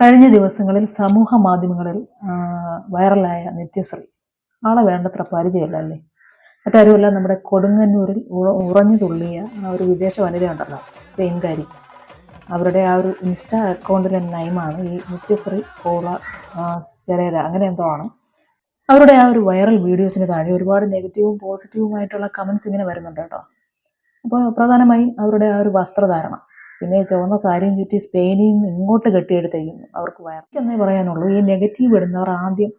കഴിഞ്ഞ ദിവസങ്ങളിൽ സമൂഹ മാധ്യമങ്ങളിൽ വൈറലായ നിത്യശ്രീ ആളെ വേണ്ടത്ര പരിചയമില്ലല്ലേ. മറ്റാരുമല്ല, നമ്മുടെ കൊടുങ്ങല്ലൂരിൽ ഉറഞ്ഞു തുള്ളിയ ആ ഒരു വിദേശ വനിതയുണ്ടല്ലോ, സ്പെയിൻകാരി. അവരുടെ ആ ഒരു ഇൻസ്റ്റാ അക്കൗണ്ടിലെ നൈമാണ് ഈ നിത്യശ്രീ കോള സെരേര, അങ്ങനെ എന്തോ ആണ്. അവരുടെ ആ ഒരു വൈറൽ വീഡിയോസിന് താഴെ ഒരുപാട് നെഗറ്റീവും പോസിറ്റീവുമായിട്ടുള്ള കമൻസ് ഇങ്ങനെ വരുന്നുണ്ട് കേട്ടോ. അപ്പോൾ പ്രധാനമായും അവരുടെ ആ ഒരു വസ്ത്രധാരണം, പിന്നെ ചുവന്ന സാരിയും ചുറ്റി സ്പെയിനിൽ നിന്ന് ഇങ്ങോട്ട് കെട്ടിയെടുത്തേക്കുന്നു അവർക്ക് എന്നേ പറയാനുള്ളൂ. ഈ നെഗറ്റീവ് ഇടുന്നവർ ആദ്യം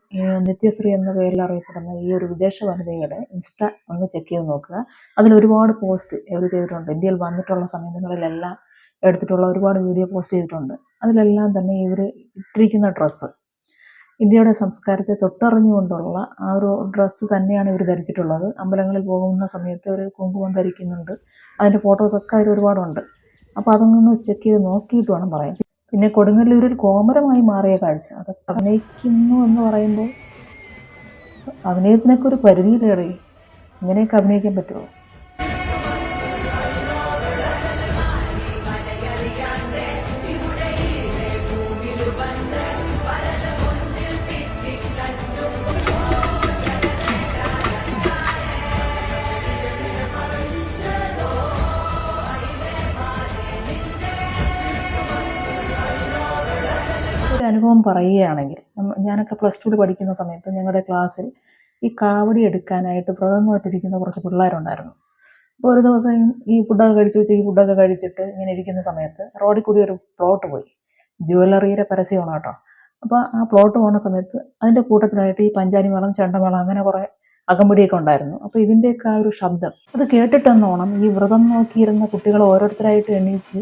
നിത്യശ്രീ എന്ന പേരിൽ അറിയപ്പെടുന്ന ഈ ഒരു വിദേശ വനിതയുടെ ഇൻസ്റ്റ ഒന്ന് ചെക്ക് ചെയ്ത് നോക്കുക. അതിൽ ഒരുപാട് പോസ്റ്റ് ഇവർ ചെയ്തിട്ടുണ്ട്. ഇന്ത്യയിൽ വന്നിട്ടുള്ള സമയങ്ങളിലെല്ലാം എടുത്തിട്ടുള്ള ഒരുപാട് വീഡിയോ പോസ്റ്റ് ചെയ്തിട്ടുണ്ട്. അതിലെല്ലാം തന്നെ ഇവർ ഇട്ടിരിക്കുന്ന ഡ്രസ്സ് ഇന്ത്യയുടെ സംസ്കാരത്തെ തൊട്ടറിഞ്ഞുകൊണ്ടുള്ള ആ ഒരു ഡ്രസ്സ് തന്നെയാണ് ഇവർ ധരിച്ചിട്ടുള്ളത്. അമ്പലങ്ങളിൽ പോകുന്ന സമയത്ത് ഒരു കുങ്കുമം ധരിക്കുന്നുണ്ട്. അതിൻ്റെ ഫോട്ടോസൊക്കെ അതിൽ ഒരുപാടുണ്ട്. അപ്പോൾ അതൊന്ന് ചെക്ക് ചെയ്ത് നോക്കിയിട്ട് വേണം പറയാൻ. പിന്നെ കൊടുങ്ങല്ലൂരിൽ കോമരമായി മാറിയ കാഴ്ച, അതൊക്കെ അഭിനയിക്കുന്നു എന്ന് പറയുമ്പോൾ അഭിനയത്തിനൊക്കെ ഒരു പരിധിയിലേറെ. ഇങ്ങനെയൊക്കെ അഭിനയിക്കാൻ പറ്റുമോ? ഒരു അനുഭവം പറയുകയാണെങ്കിൽ, ഞാനൊക്കെ +2 പഠിക്കുന്ന സമയത്ത് ഞങ്ങളുടെ ക്ലാസ്സിൽ ഈ കാവടി എടുക്കാനായിട്ട് വ്രതം നോറ്റിരിക്കുന്ന കുറച്ച് പിള്ളേരുണ്ടായിരുന്നു. അപ്പോൾ ഒരു ദിവസം ഈ ഫുഡൊക്കെ കഴിച്ച് ഉച്ചയ്ക്ക് ഫുഡൊക്കെ കഴിച്ചിട്ട് ഇങ്ങനെ ഇരിക്കുന്ന സമയത്ത് റോഡിൽ കൂടി ഒരു പ്ലോട്ട് പോയി. ജ്വല്ലറിയുടെ പരസ്യമാണ് കേട്ടോ. അപ്പോൾ ആ പ്ലോട്ട് പോകുന്ന സമയത്ത് അതിൻ്റെ കൂട്ടത്തിലായിട്ട് ഈ പഞ്ചാരി മേളം, ചെണ്ടമേളം, അങ്ങനെ കുറേ അകമ്പടിയൊക്കെ ഉണ്ടായിരുന്നു. അപ്പോൾ ഇതിൻ്റെയൊക്കെ ആ ഒരു ശബ്ദം അത് കേട്ടിട്ടെന്നോണം ഈ വ്രതം നോക്കിയിരുന്ന കുട്ടികൾ ഓരോരുത്തരായിട്ട് എണീച്ച്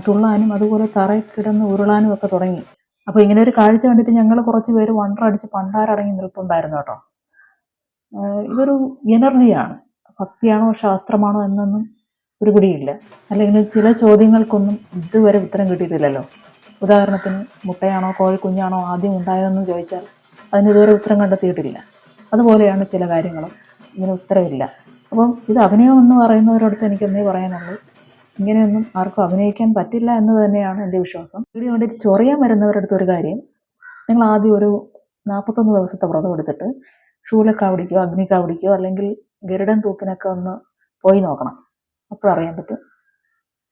തുള്ളാനും അതുപോലെ തറയിൽ കിടന്ന് ഉരുളാനും ഒക്കെ തുടങ്ങി. അപ്പോൾ ഇങ്ങനെ ഒരു കാഴ്ച കണ്ടിട്ട് ഞങ്ങൾ കുറച്ച് പേര് വണ്ടറടിച്ച് പണ്ടാരടങ്ങി നിൽപ്പുണ്ടായിരുന്നു കേട്ടോ. ഇതൊരു എനർജിയാണ്. ഭക്തിയാണോ ശാസ്ത്രമാണോ എന്നൊന്നും ഒരു പിടിയില്ല. അല്ലെങ്കിൽ ചില ചോദ്യങ്ങൾക്കൊന്നും ഇതുവരെ ഉത്തരം കിട്ടിയിട്ടില്ലല്ലോ. ഉദാഹരണത്തിന്, മുട്ടയാണോ കോഴിക്കുഞ്ഞാണോ ആദ്യം ഉണ്ടായതെന്ന് ചോദിച്ചാൽ അതിന് ഇതുവരെ ഉത്തരം കണ്ടെത്തിയിട്ടില്ല. അതുപോലെയാണ് ചില കാര്യങ്ങളും, ഇതിന് ഉത്തരവില്ല. അപ്പം ഇത് അഭിനയം എന്ന് പറയുന്നവരോടത്ത് എനിക്കൊന്നേ പറയാനുള്ളൂ, ഇങ്ങനെയൊന്നും ആർക്കും അഭിനയിക്കാൻ പറ്റില്ല എന്ന് തന്നെയാണ് എൻ്റെ വിശ്വാസം. വീഡിയോ കണ്ടിട്ട് ചൊറിയാൻ വരുന്നവരുടെ അടുത്ത് ഒരു കാര്യം, നിങ്ങൾ ആദ്യം ഒരു 41 ദിവസത്തെ വ്രതം എടുത്തിട്ട് ശൂലക്കാവടിക്കോ അഗ്നിക്കാവടിക്കോ അല്ലെങ്കിൽ ഗരുഡൻ തൂക്കിനൊക്കെ ഒന്ന് പോയി നോക്കണം. അപ്പോൾ അറിയാൻ പറ്റും